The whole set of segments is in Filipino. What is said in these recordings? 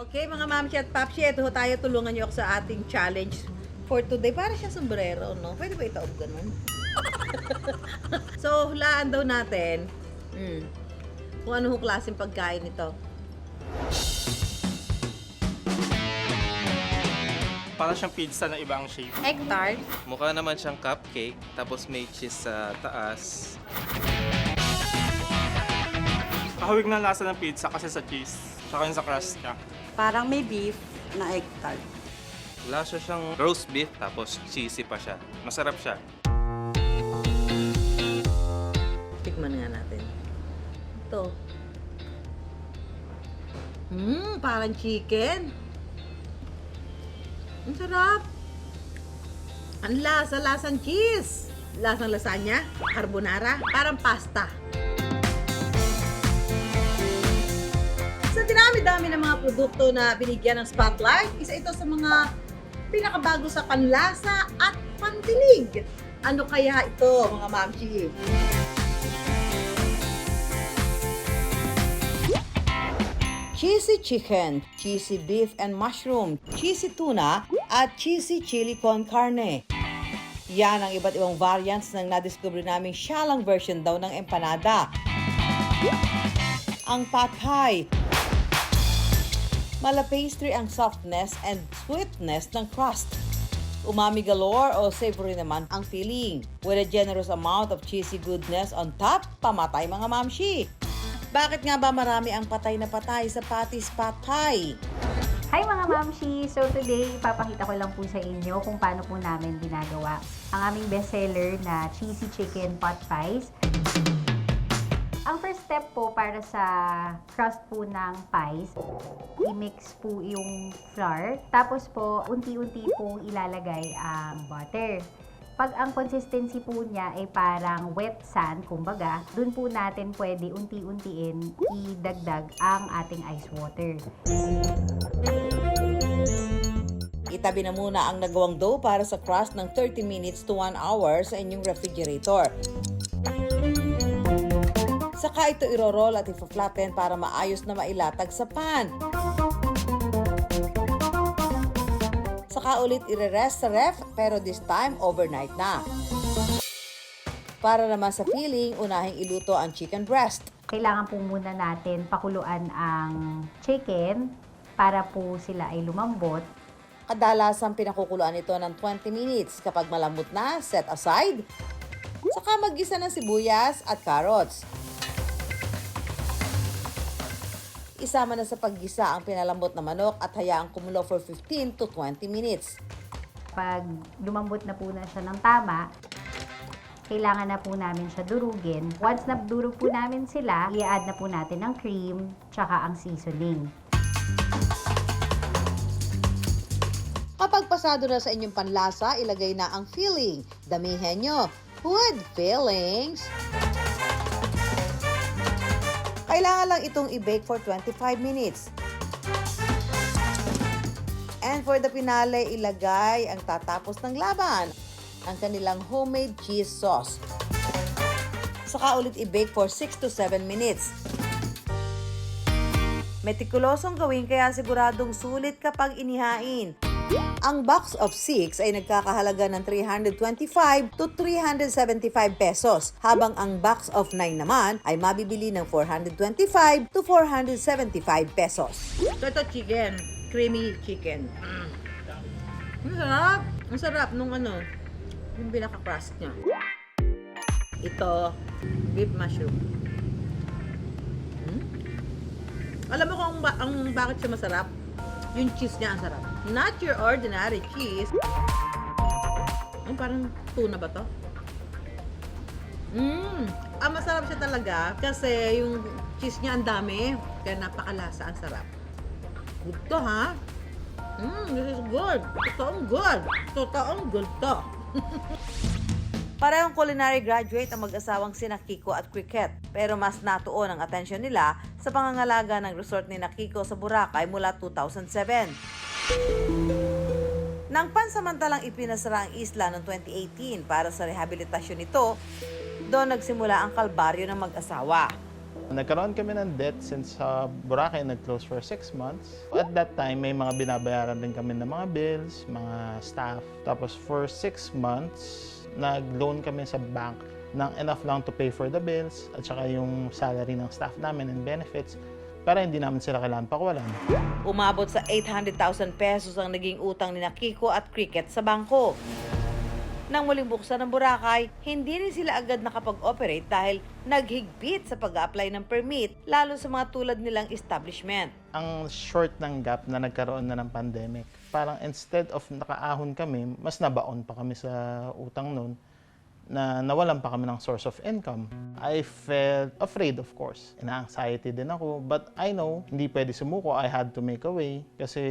Okay, mga mamsi at papsi, ito ho tayo, tulungan niyo ako sa ating challenge for today. Para siya sombrero, no? Pwede ba itaob ganun? So, hulaan daw natin kung ano ho klaseng pagkain ito. Para siyang pizza na ibang shape. Egg tart. Mukha naman siyang cupcake, tapos may cheese sa taas. Kahawig na lasa ng pizza kasi sa cheese. Tsaka yung sa crust niya. Parang may beef na egg tart. Lasa siyang roast beef, tapos cheesy pa siya. Masarap siya. Tikman nga natin. Ito. Parang chicken. Ang sarap. Ang lasa-lasang cheese. Lasang lasagna, carbonara, parang pasta. Sa dinami-dami ng mga produkto na binigyan ng spotlight, isa ito sa mga pinakabago sa panlasa at pantinig. Ano kaya ito, mga mamsi? Cheesy chicken, cheesy beef and mushroom, cheesy tuna, at cheesy chili con carne. Yan ang iba't ibang variants ng nadiscover naming siyalang version daw ng empanada. Ang pad thai. Mala pastry ang softness and sweetness ng crust. Umami galore o savory naman ang filling. With a generous amount of cheesy goodness on top, pamatay mga mamshi. Bakit nga ba marami ang patay na patay sa Patty's Pad Thai? Hi mga mamshi! So today, ipapakita ko lang po sa inyo kung paano po namin ginagawa ang aming bestseller na cheesy chicken pot pies. Ang first step po para sa crust po ng pies, i-mix po yung flour. Tapos po, unti-unti po ilalagay ang butter. Pag ang consistency po niya ay parang wet sand, kumbaga, dun po natin pwede unti-untiin idagdag ang ating ice water. Itabi na muna ang nagawang dough para sa crust ng 30 minutes to 1 hour sa inyong refrigerator. Saka ito iro-roll at i-flatten para maayos na mailatag sa pan. Saka ulit i-rest sa ref, pero this time overnight na. Para naman sa filling, unahing iluto ang chicken breast. Kailangan po muna natin pakuluan ang chicken para po sila ay lumambot. Kadalasang pinakukuluan ito ng 20 minutes. Kapag malambot na, set aside. Saka mag-gisa ng sibuyas at carrots. Isama na sa paggisa ang pinalambot na manok at hayaang kumulo for 15 to 20 minutes. Pag lumambot na po na siya ng tama, kailangan na po namin siya durugin. Once na durug po namin sila, i-add na po natin ang cream tsaka ang seasoning. Kapag pasado na sa inyong panlasa, ilagay na ang filling. Damihan nyo. Food fillings. Kailangan lang itong i-bake for 25 minutes. And for the finale, ilagay ang tatapos ng laban, ang kanilang homemade cheese sauce. Saka ulit i-bake for 6 to 7 minutes. Metikulosong gawin kaya siguradong sulit kapag inihain. Ang box of 6 ay nagkakahalaga ng 325 to 375 pesos, habang ang box of 9 naman ay mabibili ng 425 to 475 pesos. Ito chicken, creamy chicken. Ang sarap! Ang sarap nung yung pinaka-crust niya. Ito, beef mushroom. Alam mo kung bakit siya masarap? Yung cheese niya ang sarap. Not your ordinary cheese. Parang tuna ba to? Ang masarap siya talaga kasi yung cheese niya ang dami. Kaya napakalasa, ang sarap. Good to, ha? This is good. Totoong good. Totoong good to. Parehong culinary graduate ang mag-asawang sina Kiko at Cricket, pero mas natuon ang atensyon nila sa pangangalaga ng resort ni Kiko sa Boracay mula 2007. Nang pansamantalang ipinasara ang isla noong 2018 para sa rehabilitasyon nito, doon nagsimula ang kalbaryo ng mag-asawa. Nagkaroon kami ng debt since sa Boracay nag-close for 6 months. At that time, may mga binabayaran din kami ng mga bills, mga staff. Tapos for 6 months, nag-loan kami sa bank ng enough lang to pay for the bills at saka yung salary ng staff namin and benefits para hindi namin sila kailangan pakawalan. Umabot sa 800,000 pesos ang naging utang ni Kiko at Cricket sa bangko. Nang muling buksan ng Boracay, hindi rin sila agad nakapag-operate dahil naghigpit sa pag-apply ng permit, lalo sa mga tulad nilang establishment. Ang short ng gap na nagkaroon na ng pandemic, parang instead of nakaahon kami, mas nabaon pa kami sa utang nun, na nawalan pa kami ng source of income. I felt afraid, of course. Ina-anxiety din ako. But I know, hindi pwede sumuko. I had to make a way. Kasi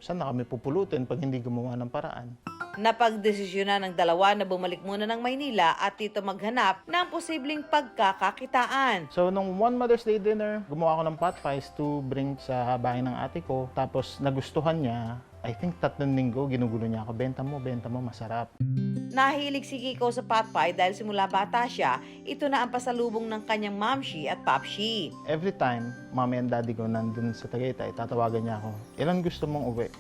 saan na kami pupulutin pag hindi gumawa ng paraan? Napagdesisyonan ng dalawa na bumalik muna ng Maynila at dito maghanap ng posibleng pagkakakitaan. So, nung one Mother's Day dinner, gumawa ako ng pot pies to bring sa bahay ng ate ko. Tapos, nagustuhan niya. I think 3 linggo, ginugulo niya ako. Benta mo, masarap. Nahilig si Kiko sa pot pie dahil simula bata siya, ito na ang pasalubong ng kanyang mamshi at papshi. Every time, mommy and daddy ko nandun sa Tagaytay, tatawagan niya ako, ilan gusto mong uwi?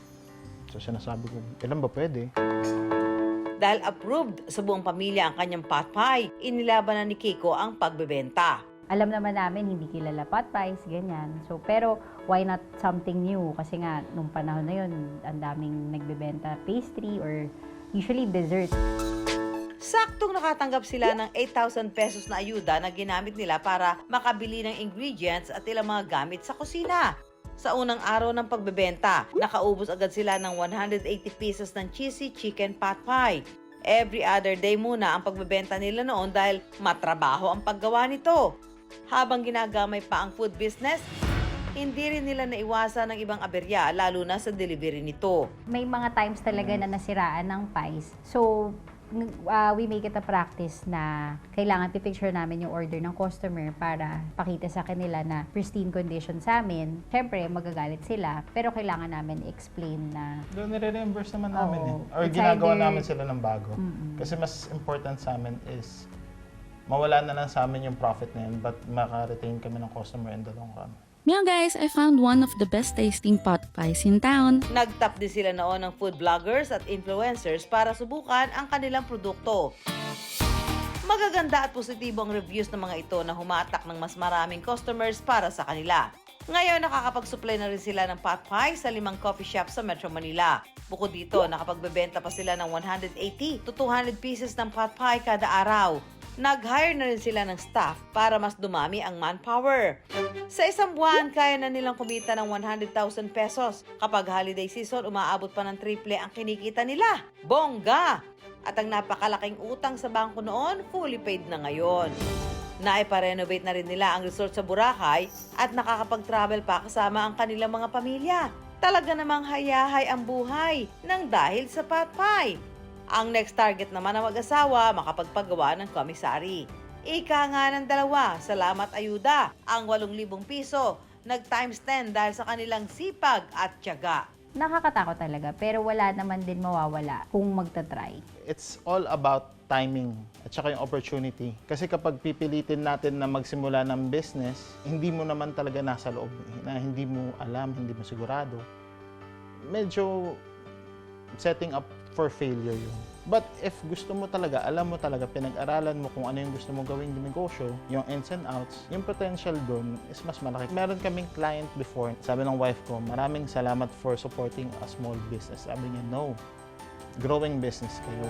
So sinasabi ko, ilan ba pwede? Dahil approved sa buong pamilya ang kanyang pot pie, inilaban na ni Kiko ang pagbebenta. Alam naman namin, hindi kilala pot pies, ganyan. So, pero why not something new? Kasi nga, nung panahon na yun, ang daming nagbebenta pastry or usually dessert. Saktong nakatanggap sila ng 8,000 pesos na ayuda na ginamit nila para makabili ng ingredients at ilang mga gamit sa kusina. Sa unang araw ng pagbebenta, nakaubos agad sila ng 180 pieces ng cheesy chicken pot pie. Every other day muna ang pagbebenta nila noon dahil matrabaho ang paggawa nito. Habang ginagamay pa ang food business, hindi rin nila naiwasan ng ibang aberya, lalo na sa delivery nito. May mga times talaga na nasiraan ng pies. So, we make it a practice na kailangan pipicture namin yung order ng customer para pakita sa kanila na pristine condition sa amin. Siyempre, magagalit sila, pero kailangan namin explain na Doon nire-reimburse naman namin Or It's ginagawa either- namin sila ng bago. Kasi mas important sa amin is mawala na lang sa amin yung profit na yun but maka-retain kami ng customer in the long run. Meow guys, I found one of the best tasting pot pies in town. Nagtap din sila noon ng food bloggers at influencers para subukan ang kanilang produkto. Magaganda at positibo ang reviews ng mga ito na humatak ng mas maraming customers para sa kanila. Ngayon, nakakapag-supply na rin sila ng pot pie sa 5 coffee shops sa Metro Manila. Bukod dito, nakapagbebenta pa sila ng 180 to 200 pieces ng pot pie kada araw. Nag-hire na rin sila ng staff para mas dumami ang manpower. Sa isang buwan, kaya na nilang kumita ng 100,000 pesos. Kapag holiday season, umaabot pa ng triple ang kinikita nila. Bongga! At ang napakalaking utang sa bangko noon, fully paid na ngayon. Naipa-renovate na rin nila ang resort sa Boracay at nakakapag-travel pa kasama ang kanilang mga pamilya. Talaga namang hayahay ang buhay nang dahil sa pot pie. Ang next target naman ng mag-asawa, makapagpagawa ng commissary. Ika nga ng dalawa, salamat ayuda, ang 8,000 piso, nag-times 10 dahil sa kanilang sipag at tiyaga. nakakatakot talaga. Pero wala naman din mawawala kung magta-try. It's all about timing at saka yung opportunity. Kasi kapag pipilitin natin na magsimula ng business, hindi mo naman talaga nasa loob, na hindi mo alam, hindi mo sigurado. Medyo setting up for failure yun. But if gusto mo talaga, alam mo talaga, pinag-aralan mo kung ano yung gusto mo gawing negosyo, yung ins and outs, yung potential doon is mas malaki. Meron kaming client before, sabi ng wife ko, maraming salamat for supporting a small business. Sabi niya, no, growing business kayo.